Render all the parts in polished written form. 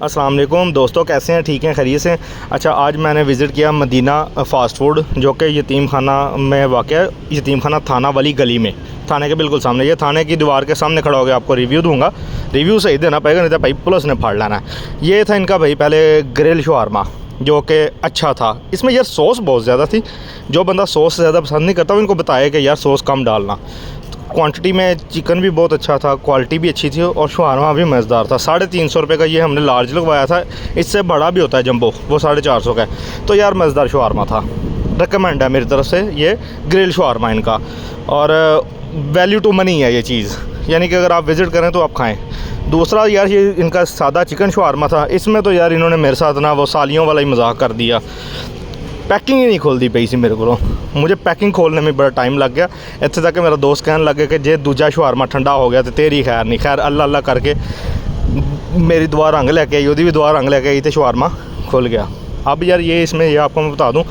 अस्सलाम वालेकुम दोस्तों, कैसे हैं? ठीक हैं, खैरियत से? अच्छा, आज मैंने विज़िट किया मदीना फ़ास्ट फ़ूड, जो कि यतीम खाना में वाक़ है। यतीम खाना थाना वाली गली में, थाने के बिल्कुल सामने। ये थाने की दीवार के सामने खड़ा हो गया, आपको रिव्यू दूंगा। रिव्यू सही देना पड़ेगा, नहीं तो भाई पुलिस ने फाड़ लेना है। ये था इनका भाई पहले ग्रिल शवारमा, जो कि अच्छा था। इसमें यार सॉस बहुत ज़्यादा थी। जो बंदा सॉस ज़्यादा पसंद नहीं करता, वो इनको बताया कि यार सॉस कम डालना। क्वांटिटी में चिकन भी बहुत अच्छा था, क्वालिटी भी अच्छी थी और शवारमा भी मज़ेदार था। 350 रुपये का ये हमने लार्ज लगवाया था। इससे बड़ा भी होता है जंबो, वो 450 का है। तो यार मज़ेदार शवारमा था। रिकमेंड है मेरी तरफ से ये ग्रिल शवारमा इनका, और वैल्यू टू मनी है ये चीज़, यानी कि अगर आप विज़िट करें तो आप खाएँ। दूसरा यार, ये इनका सादा चिकन शवारमा था। इसमें तो यार इन्होंने मेरे साथ ना वो सालियों वाला ही मजाक कर दिया। पैकिंग ही नहीं खोलती पई सी मेरे को। मुझे पैकिंग खोलने में बड़ा टाइम लग गया। इत्थे तक मेरा दोस्त कहने लगे कि जे दूजा शवारमा ठंडा हो गया तो तेरी खैर नहीं। खैर अल्लाह अल्लाह करके मेरी दुआ रंग लेके आई, उसकी भी दुआ रंग लेके आई, तो शवारमा खुल गया। अब यार ये इसमें ये आपको मैं बता दूं,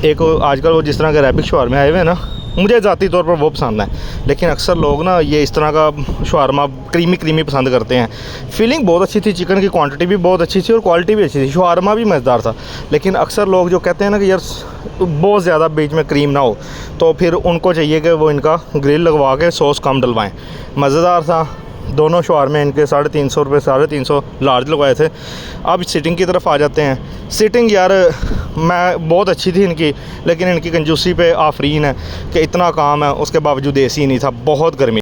एक आजकल वो जिस तरह के रैबिक शवारमे आए हुए हैं ना, मुझे ज़ाती तौर पर वो पसंद है। लेकिन अक्सर लोग ना ये इस तरह का शवारमा क्रीमी पसंद करते हैं। फीलिंग बहुत अच्छी थी, चिकन की क्वांटिटी भी बहुत अच्छी थी और क्वालिटी भी अच्छी थी। शवारमा भी मज़ेदार था। लेकिन अक्सर लोग जो कहते हैं ना कि यार बहुत ज़्यादा बीच में क्रीम ना हो, तो फिर उनको चाहिए कि वो इनका ग्रिल लगवा के सॉस कम डलवाएँ। मज़ेदार था। दोनों शवारमे इनके 350 रुपये, 350 लार्ज लगवाए थे। अब सिटिंग की तरफ आ जाते हैं। सिटिंग यार मैं बहुत अच्छी थी इनकी, लेकिन इनकी कंजूसी पे आफरीन है कि इतना काम है उसके बावजूद एसी नहीं था, बहुत गर्मी।